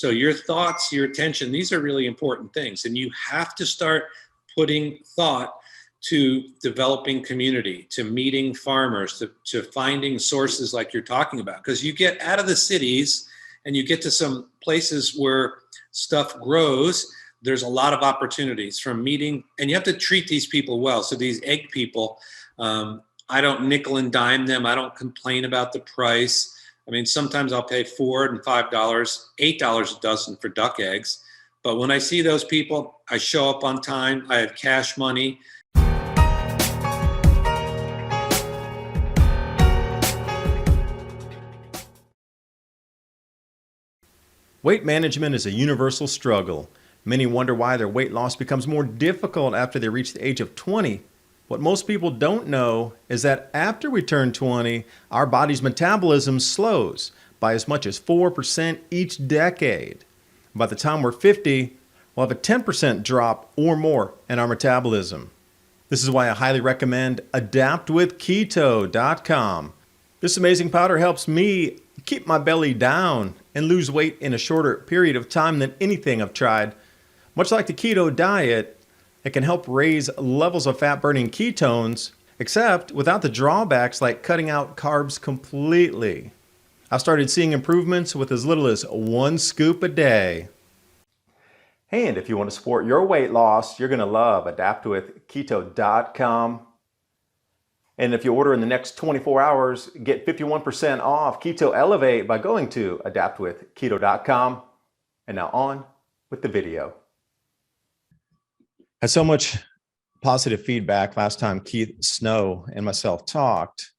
So your thoughts, your attention, these are really important things. And you have to start putting thought to developing community, to meeting farmers, to finding sources like you're talking about. Because you get out of the cities and you get to some places where stuff grows, there's a lot of opportunities from meeting, and you have to treat these people well. So these egg people, I don't nickel and dime them. I don't complain about the price. I mean, sometimes I'll pay $4 and $5, $8 a dozen for duck eggs. But when I see those people, I show up on time. I have cash money. Weight management is a universal struggle. Many wonder why their weight loss becomes more difficult after they reach the age of 20. What most people don't know is that after we turn 20, our body's metabolism slows by as much as 4% each decade. By the time we're 50, we'll have a 10% drop or more in our metabolism. This is why I highly recommend adaptwithketo.com. This amazing powder helps me keep my belly down and lose weight in a shorter period of time than anything I've tried. Much like the keto diet, it can help raise levels of fat-burning ketones, except without the drawbacks like cutting out carbs completely. I've started seeing improvements with as little as 1 scoop a day. And if you want to support your weight loss, you're going to love adaptwithketo.com. And if you order in the next 24 hours, get 51% off Keto Elevate by going to adaptwithketo.com. And now on with the video. Had so much positive feedback last time Keith Snow and myself talked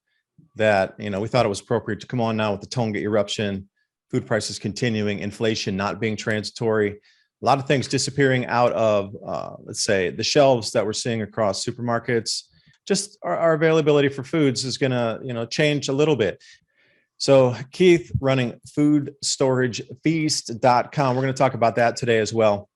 that, we thought it was appropriate to come on now with the Tonga eruption, food prices continuing, inflation not being transitory, a lot of things disappearing out of, let's say, the shelves that we're seeing across supermarkets. Just our availability for foods is going to, change a little bit. So Keith running foodstoragefeast.com. We're going to talk about that today as well.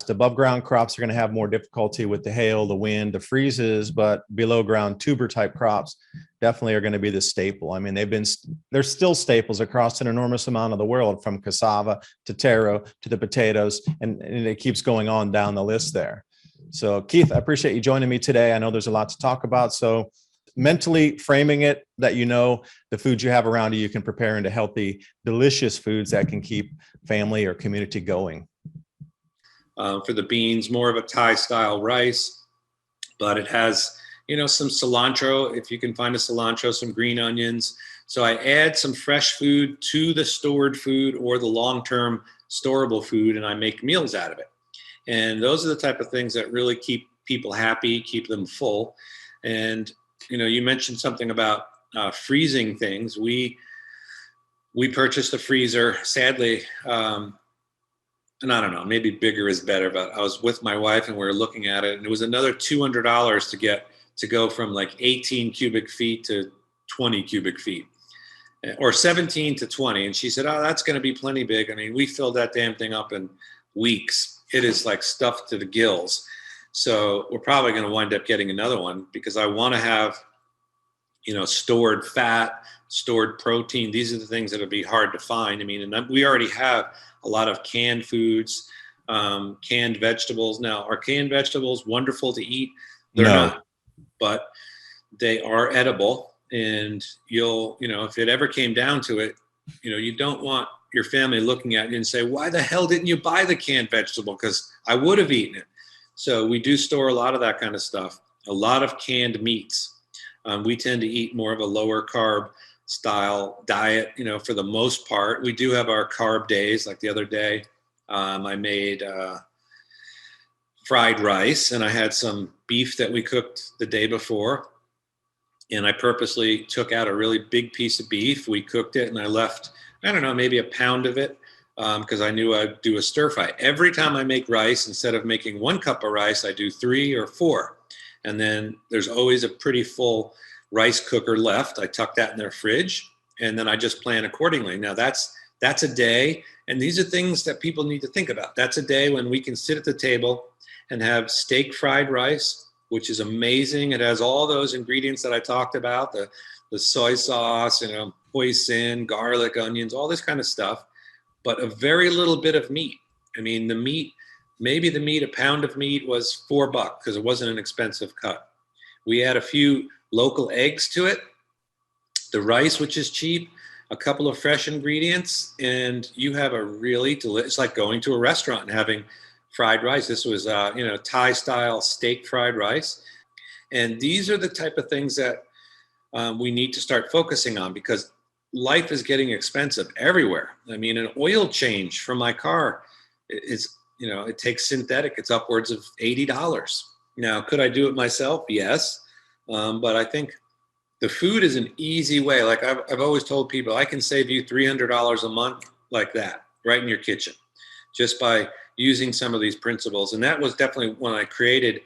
The above ground crops are going to have more difficulty with the hail, the wind, the freezes, but below ground tuber type crops definitely are going to be the staple. I mean, they're still staples across an enormous amount of the world, from cassava to taro to the potatoes, and it keeps going on down the list there. So Keith, I appreciate you joining me today. I know there's a lot to talk about. So mentally framing it that the foods you have around you can prepare into healthy, delicious foods that can keep family or community going. For the beans, more of a Thai style rice, but it has, some cilantro, if you can find a cilantro, some green onions. So I add some fresh food to the stored food or the long-term storable food, and I make meals out of it. And those are the type of things that really keep people happy, keep them full. And, you mentioned something about freezing things. We purchased a freezer, sadly, and I don't know, maybe bigger is better, but I was with my wife and we were looking at it, and it was another $200 to go from like 18 cubic feet to 20 cubic feet, or 17 to 20. And she said, oh, that's going to be plenty big. I mean, we filled that damn thing up in weeks. It is like stuffed to the gills. So we're probably going to wind up getting another one because I want to have, stored fat, stored protein. These are the things that'll be hard to find. I mean, and we already have a lot of canned foods, canned vegetables. Now, are canned vegetables wonderful to eat? They're not, but they are edible. And if it ever came down to it, you don't want your family looking at you and say, why the hell didn't you buy the canned vegetable? Because I would have eaten it. So we do store a lot of that kind of stuff, a lot of canned meats. We tend to eat more of a lower carb style diet, for the most part. We do have our carb days. Like the other day, I made fried rice, and I had some beef that we cooked the day before. And I purposely took out a really big piece of beef. We cooked it, and I left, I don't know, maybe a pound of it, because I knew I'd do a stir fry. Every time I make rice, instead of making 1 cup of rice, I do 3 or 4. And then there's always a pretty full rice cooker left. I tuck that in their fridge, and then I just plan accordingly. Now that's a day, and these are things that people need to think about. That's a day when we can sit at the table and have steak fried rice, which is amazing. It has all those ingredients that I talked about, the soy sauce, hoisin, garlic, onions, all this kind of stuff. but a very little bit of meat. I mean, the meat, maybe the meat, a pound of meat was $4 because it wasn't an expensive cut. We add a few local eggs to it, the rice, which is cheap, a couple of fresh ingredients, and you have a really delicious, it's like going to a restaurant and having fried rice. This was, Thai style steak fried rice. And these are the type of things that we need to start focusing on, because life is getting expensive everywhere. I mean, an oil change for my car is, it takes synthetic. It's upwards of $80. Now, could I do it myself? Yes. But I think the food is an easy way. Like I've always told people, I can save you $300 a month like that, right in your kitchen, just by using some of these principles. And that was definitely when I created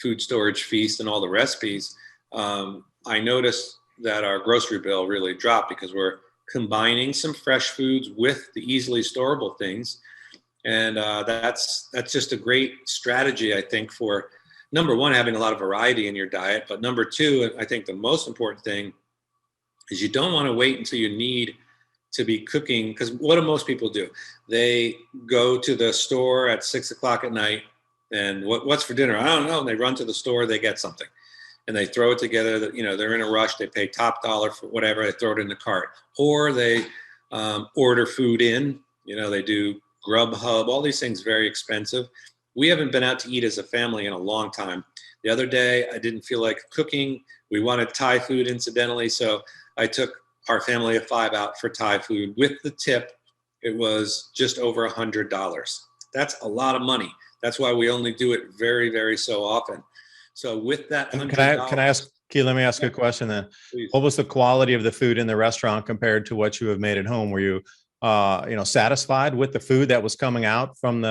Food Storage Feast and all the recipes. I noticed that our grocery bill really dropped because we're combining some fresh foods with the easily storable things. And that's just a great strategy, I think, for number one, having a lot of variety in your diet. But number two, I think the most important thing is you don't want to wait until you need to be cooking. Because what do most people do? They go to the store at 6 o'clock at night and what's for dinner? I don't know. And they run to the store, they get something and they throw it together. They're in a rush. They pay top dollar for whatever. They throw it in the cart, or they order food in. They do Grubhub. All these things very expensive. We haven't been out to eat as a family in a long time. The other day, I didn't feel like cooking. We wanted Thai food, incidentally, so I took our family of 5 out for Thai food. With the tip, it was just over $100. That's a lot of money. That's why we only do it very, very so often. So with that $100, can I ask, Keith, let me ask you a question then. please. What was the quality of the food in the restaurant compared to what you have made at home? Were you, satisfied with the food that was coming out from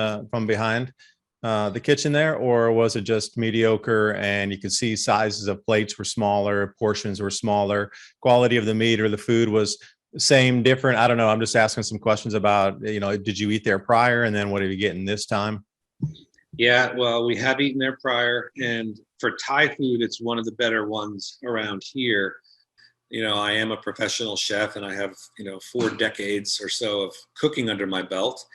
behind the kitchen there, or was it just mediocre and you could see sizes of plates were smaller, portions were smaller, quality of the meat or the food was same, different? I don't know. I'm just asking some questions about, did you eat there prior and then what are you getting this time? Yeah, well, we have eaten there prior, and for Thai food, it's one of the better ones around here. I am a professional chef and I have, 4 decades or so of cooking under my belt.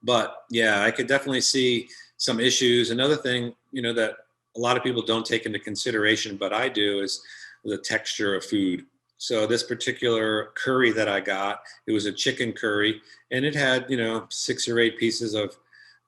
But yeah, I could definitely see some issues. Another thing, that a lot of people don't take into consideration, but I do, is the texture of food. So this particular curry that I got, it was a chicken curry and it had, 6 or 8 pieces of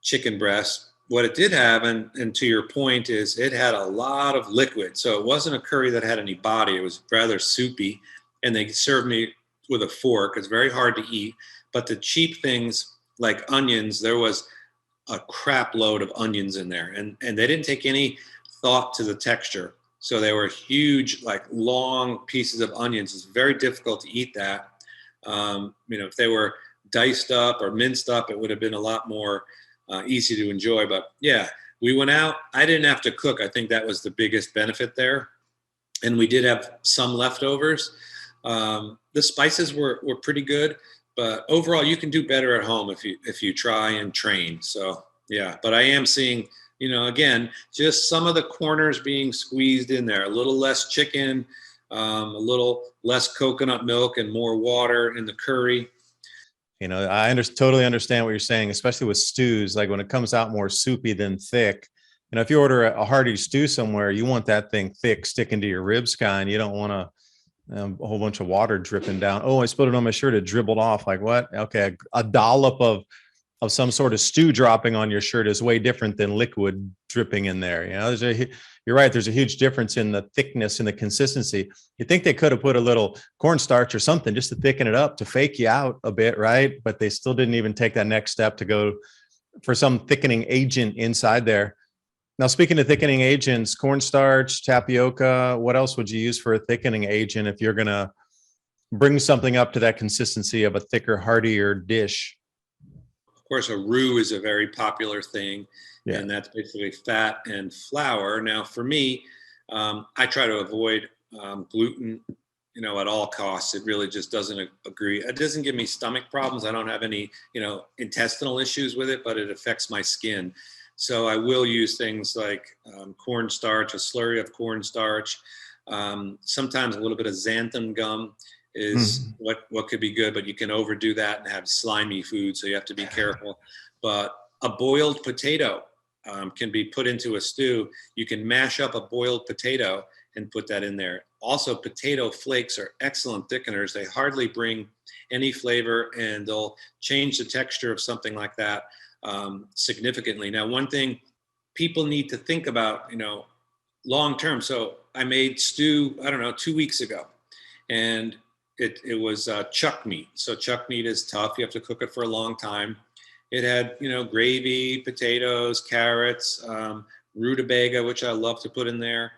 chicken breast. What it did have, and to your point, is it had a lot of liquid. So it wasn't a curry that had any body. It was rather soupy. And they served me with a fork. It's very hard to eat. But the cheap things like onions, there was a crap load of onions in there. And they didn't take any thought to the texture. So they were huge, like long pieces of onions. It's very difficult to eat that. If they were diced up or minced up, it would have been a lot more easy to enjoy. But yeah, we went out. I didn't have to cook. I think that was the biggest benefit there. And we did have some leftovers. The spices were pretty good, but overall you can do better at home if you try and train. So yeah, but I am seeing, again, just some of the corners being squeezed in there, a little less chicken, a little less coconut milk and more water in the curry. I totally understand what you're saying, especially with stews. Like when it comes out more soupy than thick, if you order a hearty stew somewhere, you want that thing thick, sticking to your ribs kind. You don't want a whole bunch of water dripping down. Oh, I spilled it on my shirt. It dribbled off. Like what? Okay. A dollop of some sort of stew dropping on your shirt is way different than liquid dripping in there. You're right. There's a huge difference in the thickness and the consistency. You think they could have put a little cornstarch or something just to thicken it up, to fake you out a bit, right? But they still didn't even take that next step to go for some thickening agent inside there. Now, speaking of thickening agents, cornstarch, tapioca, what else would you use for a thickening agent if you're going to bring something up to that consistency of a thicker, heartier dish? Of course, a roux is a very popular thing, and that's basically fat and flour. Now, for me, I try to avoid gluten, at all costs. It really just doesn't agree. It doesn't give me stomach problems. I don't have any, intestinal issues with it, but it affects my skin. So I will use things like cornstarch, a slurry of cornstarch, sometimes a little bit of xanthan gum. is what could be good, but you can overdo that and have slimy food. So you have to be careful. But a boiled potato can be put into a stew. You can mash up a boiled potato and put that in there. Also, potato flakes are excellent thickeners. They hardly bring any flavor, and they'll change the texture of something like that significantly. Now, one thing people need to think about, long term. So I made stew, I don't know, 2 weeks ago, and it was chuck meat. So chuck meat is tough. You have to cook it for a long time. It had, gravy, potatoes, carrots, rutabaga, which I love to put in there,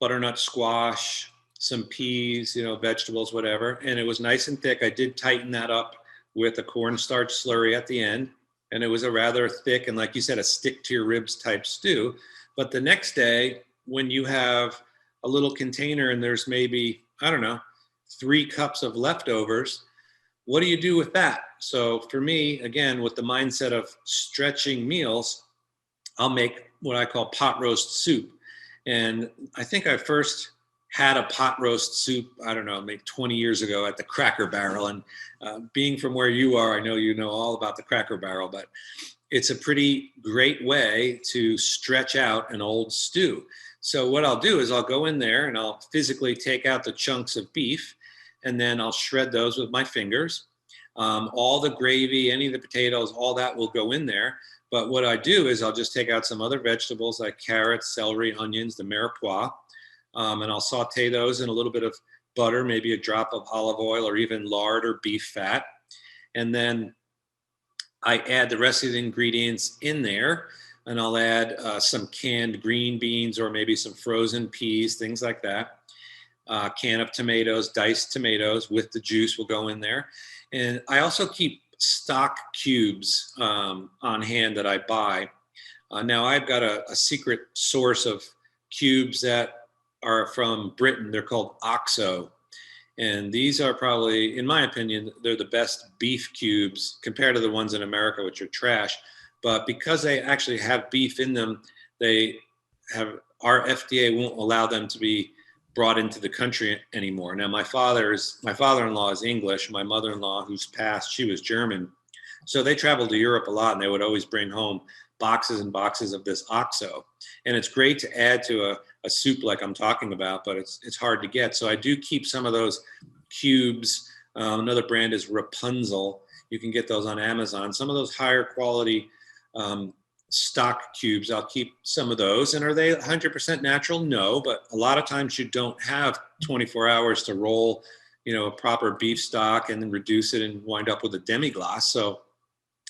butternut squash, some peas, vegetables, whatever. And it was nice and thick. I did tighten that up with a cornstarch slurry at the end. And it was a rather thick and, like you said, a stick to your ribs type stew. But the next day, when you have a little container and there's maybe, I don't know, 3 cups of leftovers, what do you do with that? So for me, again, with the mindset of stretching meals, I'll make what I call pot roast soup. And I think I first had a pot roast soup, I don't know, maybe 20 years ago at the Cracker Barrel. And being from where you are, I know you know all about the Cracker Barrel, but it's a pretty great way to stretch out an old stew. So what I'll do is I'll go in there and I'll physically take out the chunks of beef, and then I'll shred those with my fingers. All the gravy, any of the potatoes, all that will go in there. But what I do is I'll just take out some other vegetables like carrots, celery, onions, the mirepoix, and I'll saute those in a little bit of butter, maybe a drop of olive oil or even lard or beef fat. And then I add the rest of the ingredients in there, and I'll add some canned green beans or maybe some frozen peas, things like that. Can of tomatoes, diced tomatoes with the juice will go in there. And I also keep stock cubes on hand that I buy. Now I've got a secret source of cubes that are from Britain. They're called OXO. And these are probably, in my opinion, they're the best beef cubes compared to the ones in America, which are trash. But because they actually have beef in them, our FDA won't allow them to be brought into the country anymore. Now, my father-in-law is English. My mother-in-law, who's passed, she was German. So they traveled to Europe a lot, and they would always bring home boxes and boxes of this OXO. And it's great to add to a soup like I'm talking about, but it's hard to get. So I do keep some of those cubes. Another brand is Rapunzel. You can get those on Amazon. Some of those higher quality stock cubes, I'll keep some of those. And are they 100% natural? No, but a lot of times you don't have 24 hours to roll, a proper beef stock and then reduce it and wind up with a demi-glace. So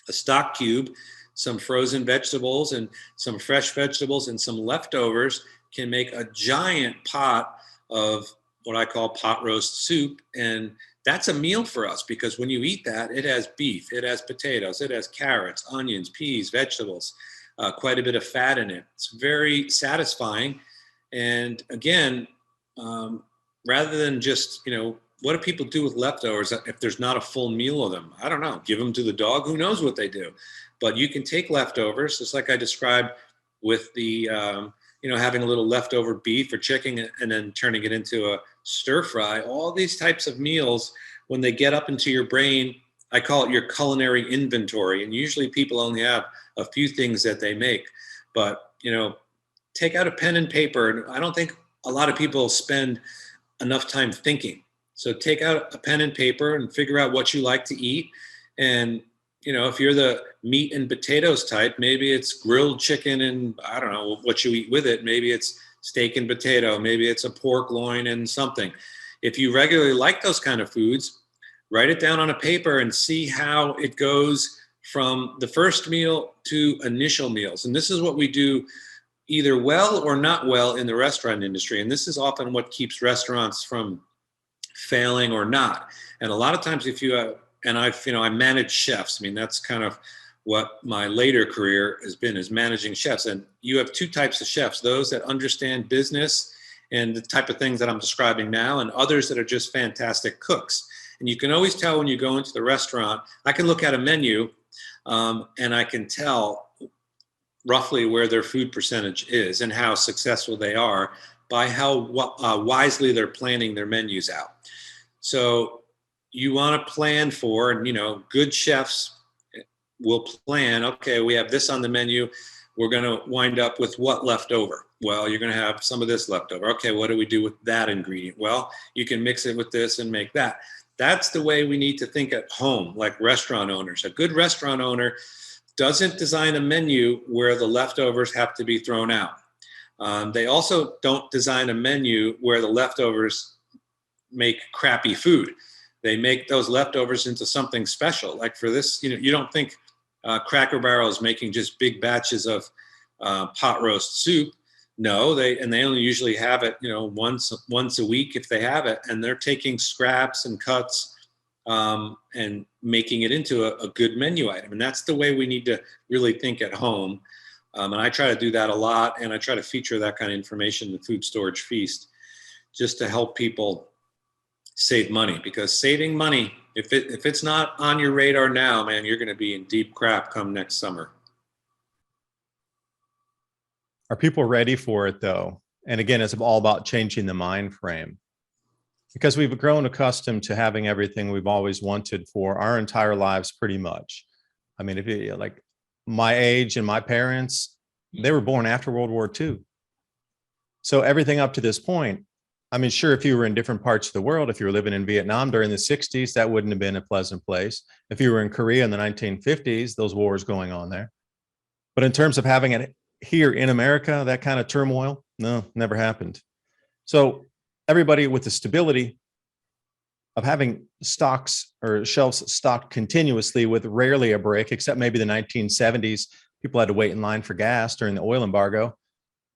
a stock cube, some frozen vegetables and some fresh vegetables and some leftovers can make a giant pot of what I call pot roast soup. And that's a meal for us because when you eat that, it has beef, it has potatoes, it has carrots, onions, peas, vegetables, quite a bit of fat in it. It's very satisfying. And again, rather than just, what do people do with leftovers if there's not a full meal of them? I don't know. Give them to the dog. Who knows what they do? But you can take leftovers, just like I described with the, having a little leftover beef or chicken and then turning it into a stir fry. All these types of meals, when they get up into your brain, I call it your culinary inventory. And usually people only have a few things that they make. But, take out a pen and paper. And I don't think a lot of people spend enough time thinking. So take out a pen and paper and figure out what you like to eat. And, if you're the meat and potatoes type, maybe it's grilled chicken and I don't know what you eat with it. Maybe it's steak and potato. Maybe it's a pork loin and something. If you regularly like those kind of foods, write it down on a paper and see how it goes from the first meal to initial meals. And this is what we do either well or not well in the restaurant industry. And this is often what keeps restaurants from failing or not. And a lot of times if you I manage chefs. I mean, that's kind of what my later career has been, is managing chefs. And you have 2 types of chefs, those that understand business and the type of things that I'm describing now, and others that are just fantastic cooks. And you can always tell when you go into the restaurant. I can look at a menu and I can tell roughly where their food percentage is and how successful they are by how wisely they're planning their menus out. So you want to plan for, and good chefs will plan, okay, we have this on the menu. We're going to wind up with what left over? Well, you're going to have some of this left over. Okay, what do we do with that ingredient? Well, you can mix it with this and make that. That's the way we need to think at home, like restaurant owners. A good restaurant owner doesn't design a menu where the leftovers have to be thrown out. They also don't design a menu where the leftovers make crappy food. They make those leftovers into something special. Like for this, you don't think Cracker Barrel is making just big batches of pot roast soup. No, they only usually have it, once a week if they have it, and they're taking scraps and cuts and making it into a good menu item. And that's the way we need to really think at home. And I try to do that a lot, and I try to feature that kind of information in the Food Storage Feast just to help people save money. Because saving money, if it's not on your radar now, man, you're going to be in deep crap come next summer. Are people ready for it though? And again, it's all about changing the mind frame, because we've grown accustomed to having everything we've always wanted for our entire lives, pretty much. I mean, if you like my age and my parents, they were born after World War II. So everything up to this point, I mean, sure, if you were in different parts of the world, if you were living in Vietnam during the 60s, that wouldn't have been a pleasant place. If you were in Korea in the 1950s, those wars going on there. But in terms of having it here in America, that kind of turmoil, no, never happened. So everybody with the stability of having stocks or shelves stocked continuously with rarely a break, except maybe the 1970s, people had to wait in line for gas during the oil embargo.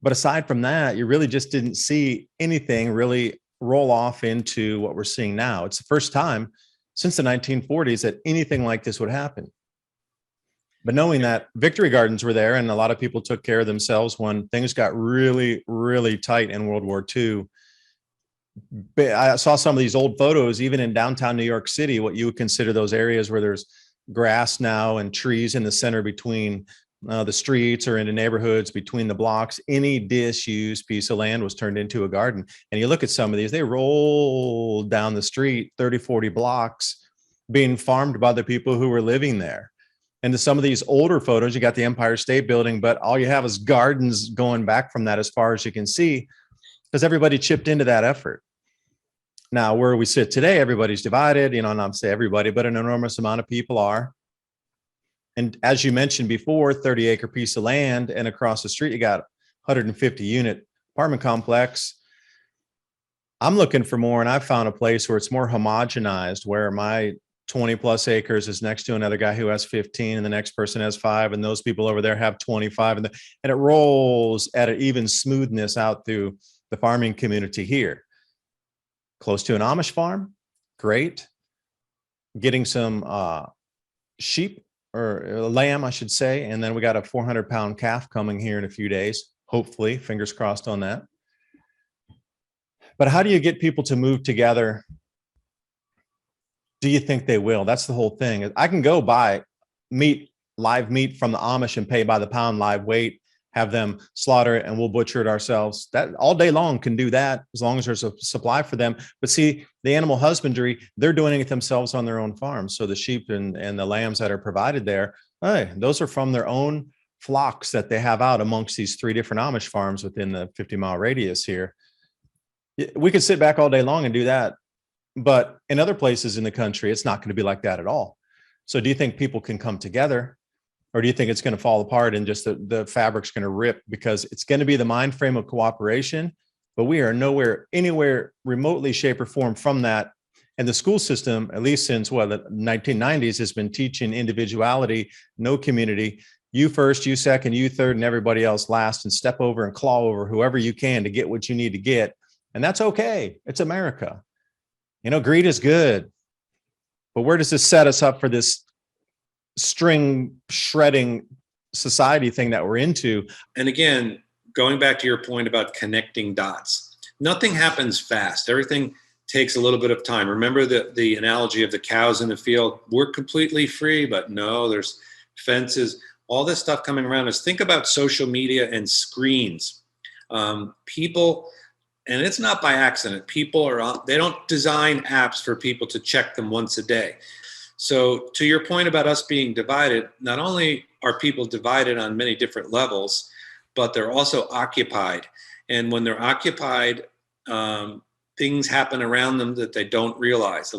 But aside from that, you really just didn't see anything really roll off into what we're seeing now. It's the first time since the 1940s that anything like this would happen. But knowing that Victory Gardens were there and a lot of people took care of themselves when things got really, really tight in World War II. I saw some of these old photos, even in downtown New York City, what you would consider those areas where there's grass now and trees in the center between the streets or in the neighborhoods between the blocks. Any disused piece of land was turned into a garden. And you look at some of these, they roll down the street 30, 40 blocks being farmed by the people who were living there. And to some of these older photos, you got the Empire State Building, but all you have is gardens going back from that as far as you can see, because everybody chipped into that effort. Now, where we sit today, everybody's divided, not to say everybody, but an enormous amount of people are. And as you mentioned before, 30-acre piece of land, and across the street, you got 150-unit apartment complex. I'm looking for more, and I found a place where it's more homogenized, where my 20 plus acres is next to another guy who has 15, and the next person has 5, and those people over there have 25, and it rolls at an even smoothness out through the farming community here. Close to an Amish farm, great. Getting some sheep or lamb, I should say, and then we got a 400-pound calf coming here in a few days, hopefully, fingers crossed on that. But how do you get people to move together? Do you think they will? That's the whole thing. I can go buy live meat from the Amish and pay by the pound live weight, have them slaughter it, and we'll butcher it ourselves. That all day long can do that as long as there's a supply for them. But see, the animal husbandry, they're doing it themselves on their own farms. So the sheep and the lambs that are provided there, hey, those are from their own flocks that they have out amongst these 3 different Amish farms within the 50-mile radius here. We could sit back all day long and do that. But in other places in the country, it's not going to be like that at all. So do you think people can come together, or do you think it's going to fall apart and just the fabric's going to rip? Because it's going to be the mind frame of cooperation, but we are anywhere remotely, shape, or form from that. And the school system, at least since the 1990s, has been teaching individuality, no community. You first, you second, you third, and everybody else last, and step over and claw over whoever you can to get what you need to get. And that's okay. It's America. Greed is good, but where does this set us up for this string shredding society thing that we're into? And again, going back to your point about connecting dots, nothing happens fast. Everything takes a little bit of time. Remember the analogy of the cows in the field. We're completely free, but no, there's fences, all this stuff coming around us. Think about social media and screens. People And it's not by accident. They don't design apps for people to check them once a day. So to your point about us being divided, not only are people divided on many different levels, but they're also occupied. And when they're occupied, things happen around them that they don't realize.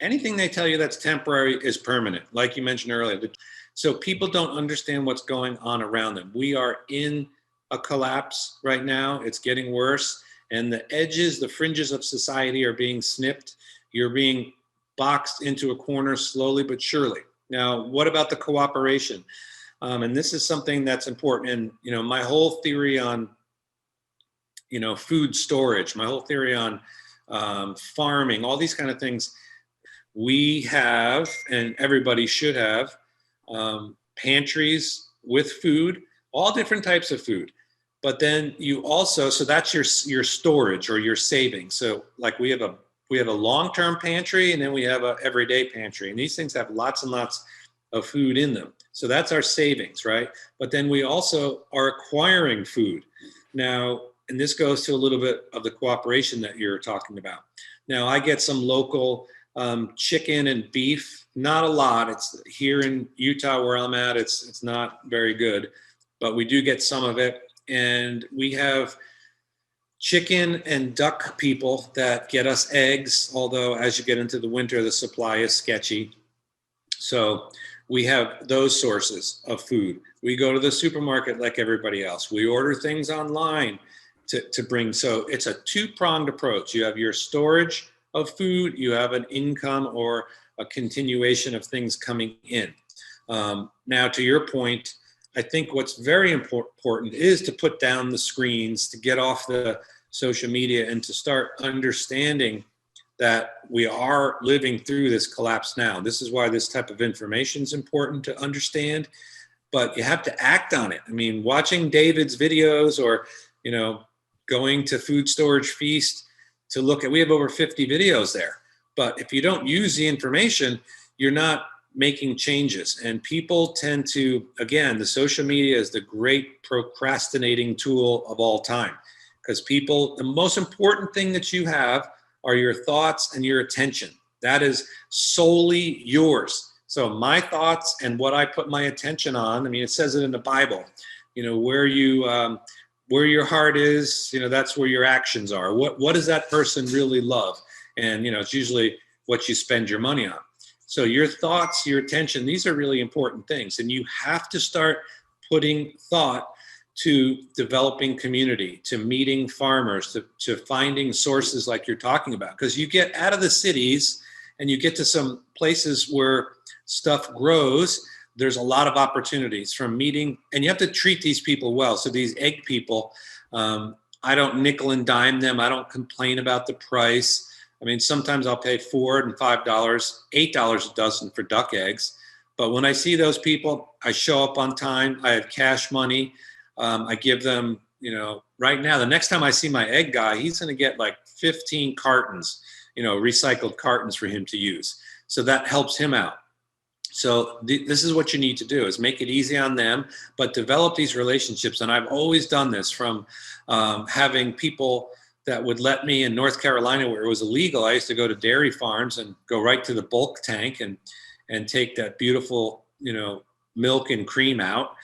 Anything they tell you that's temporary is permanent, like you mentioned earlier. So people don't understand what's going on around them. We are in a collapse right now. It's getting worse. And the edges, the fringes of society are being snipped. You're being boxed into a corner slowly but surely. Now, what about the cooperation? And this is something that's important. And, my whole theory on, food storage, my whole theory on farming, all these kind of things, we have, and everybody should have, pantries with food, all different types of food. But then you also, so that's your storage or your savings. So like we have a long-term pantry, and then we have a everyday pantry, and these things have lots and lots of food in them. So that's our savings, right? But then we also are acquiring food now, and this goes to a little bit of the cooperation that you're talking about. Now I get some local chicken and beef, not a lot. It's here in Utah where I'm at. It's not very good, but we do get some of it. And we have chicken and duck people that get us eggs, although as you get into the winter, the supply is sketchy. So we have those sources of food. We go to the supermarket like everybody else. We order things online to bring. So it's a two-pronged approach. You have your storage of food, you have an income or a continuation of things coming in. Now, to your point, I think what's very important is to put down the screens, to get off the social media, and to start understanding that we are living through this collapse now. This is why this type of information is important to understand, but you have to act on it. I mean, watching David's videos or, going to Food Storage Feast to look at, we have over 50 videos there. But if you don't use the information, you're not making changes. And people tend to, again, the social media is the great procrastinating tool of all time, because people, the most important thing that you have are your thoughts and your attention. That is solely yours. So my thoughts and what I put my attention on, I mean, it says it in the Bible, where your heart is, that's where your actions are. What does that person really love? And, it's usually what you spend your money on. So your thoughts, your attention, these are really important things. And you have to start putting thought to developing community, to meeting farmers, to finding sources like you're talking about. Because you get out of the cities and you get to some places where stuff grows, there's a lot of opportunities from meeting, and you have to treat these people well. So these egg people, I don't nickel and dime them. I don't complain about the price. I mean, sometimes I'll pay $4 and $5, $8 a dozen for duck eggs. But when I see those people, I show up on time. I have cash money. I give them, right now, the next time I see my egg guy, he's going to get like 15 cartons, recycled cartons for him to use. So that helps him out. So this is what you need to do, is make it easy on them, but develop these relationships. And I've always done this from having people that would let me in North Carolina where it was illegal. I used to go to dairy farms and go right to the bulk tank and take that beautiful, milk and cream out.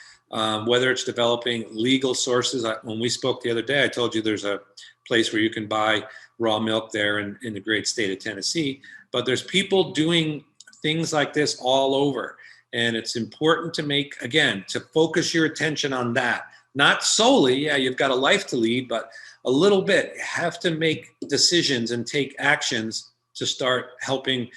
Whether it's developing legal sources. When we spoke the other day, I told you there's a place where you can buy raw milk there in the great state of Tennessee. But there's people doing things like this all over. And it's important to focus your attention on that. Not solely, you've got a life to lead, but a little bit. You have to make decisions and take actions to start helping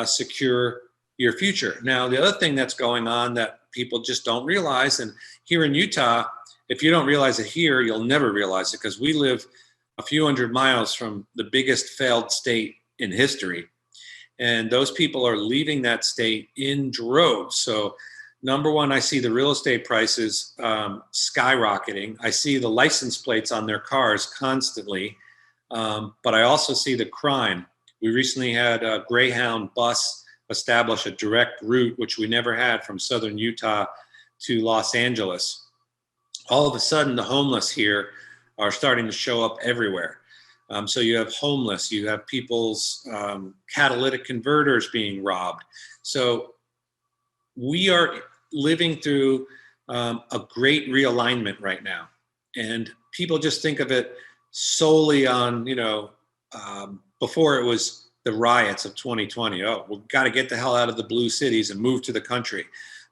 secure your future. Now, the other thing that's going on that people just don't realize, and here in Utah, if you don't realize it here, you'll never realize it, because we live a few hundred miles from the biggest failed state in history. And those people are leaving that state in droves. So number one, I see the real estate prices skyrocketing. I see the license plates on their cars constantly. But I also see the crime. We recently had a Greyhound bus establish a direct route, which we never had, from southern Utah to Los Angeles. All of a sudden, the homeless here are starting to show up everywhere. So you have homeless, you have people's catalytic converters being robbed. So we are living through a great realignment right now. And people just think of it solely on, before it was the riots of 2020. Oh, we've got to get the hell out of the blue cities and move to the country.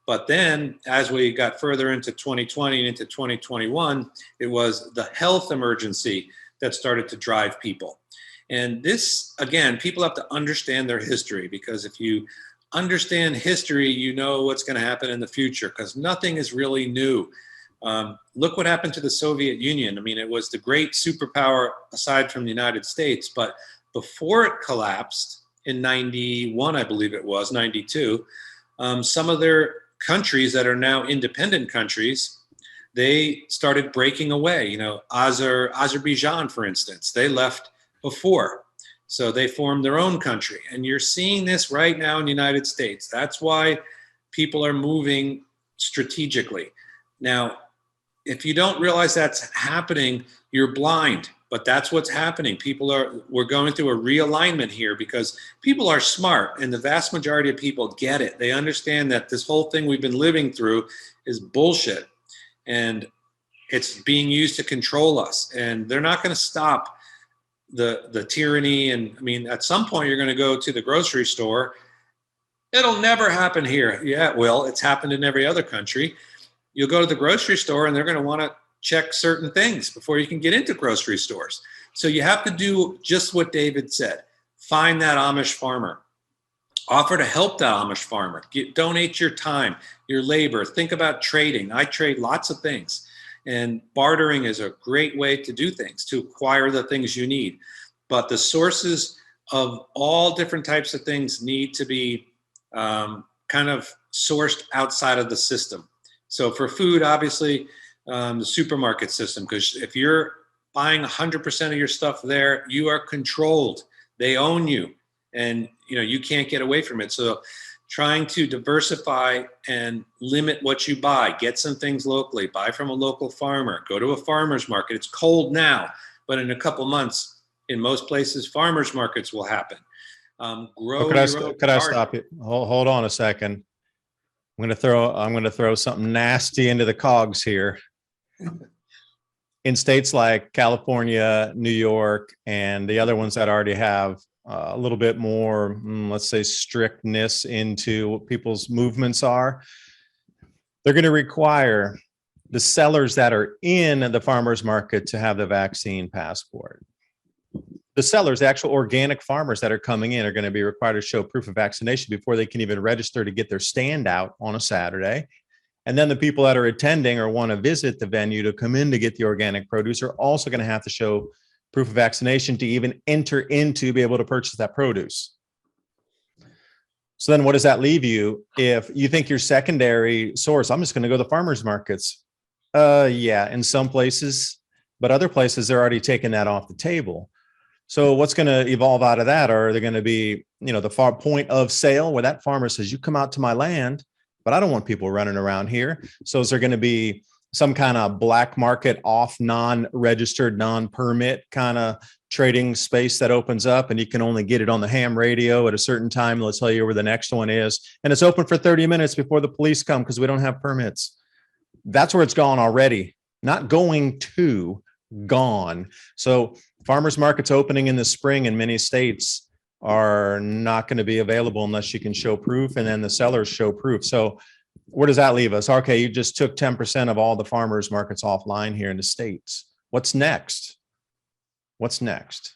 But then as we got further into 2020 and into 2021, it was the health emergency that started to drive people. And this, again, people have to understand their history, because if you understand history, you know what's going to happen in the future, because nothing is really new. Look what happened to the Soviet Union. I mean, it was the great superpower aside from the United States, but before it collapsed in 91, I believe it was, 92, some of their countries that are now independent countries, they started breaking away. Azerbaijan, for instance, they left before. So they formed their own country. And you're seeing this right now in the United States. That's why people are moving strategically. Now, if you don't realize that's happening, you're blind. But that's what's happening. We're going through a realignment here, because people are smart, and the vast majority of people get it. They understand that this whole thing we've been living through is bullshit, and it's being used to control us. And they're not going to stop the tyranny. And I mean, at some point you're going to go to the grocery store. It'll never happen here. Yeah, it will. It's happened in every other country. You'll go to the grocery store and they're going to want to check certain things before you can get into grocery stores. So you have to do just what David said. Find that Amish farmer. Offer to help that Amish farmer. Donate your time, your labor. Think about trading. I trade lots of things. And bartering is a great way to do things, to acquire the things you need. But the sources of all different types of things need to be kind of sourced outside of the system. So for food, obviously, the supermarket system, because if you're buying 100% of your stuff there, you are controlled. They own you, and you can't get away from it. So trying to diversify and limit what you buy, get some things locally, buy from a local farmer, go to a farmer's market. It's cold now, but in a couple months, in most places, farmers markets will happen. Could I stop you? Hold on a second. I'm going to throw something nasty into the cogs here. In states like California, New York, and the other ones that already have a little bit more, let's say, strictness into what people's movements are, they're going to require the sellers that are in the farmers market to have the vaccine passport. The sellers, the actual organic farmers that are coming in, are going to be required to show proof of vaccination before they can even register to get their stand out on a Saturday. And then the people that are attending or want to visit the venue to come in to get the organic produce are also going to have to show proof of vaccination to even enter into be able to purchase that produce. So then what does that leave you? If you think your secondary source, I'm just going to go to the farmers markets. Yeah, in some places, but other places, they're already taking that off the table. So what's going to evolve out of that? Are there going to be, the far point of sale where that farmer says, you come out to my land, but I don't want people running around here. So is there going to be some kind of black market off, non-registered, non-permit kind of trading space that opens up, and you can only get it on the ham radio at a certain time? Let's tell you where the next one is. And it's open for 30 minutes before the police come because we don't have permits. That's where it's gone already. Not going to, gone. So farmers markets opening in the spring in many states are not going to be available unless you can show proof, and then the sellers show proof. So where does that leave us? Okay, you just took 10% of all the farmers markets offline here in the States. What's next? What's next?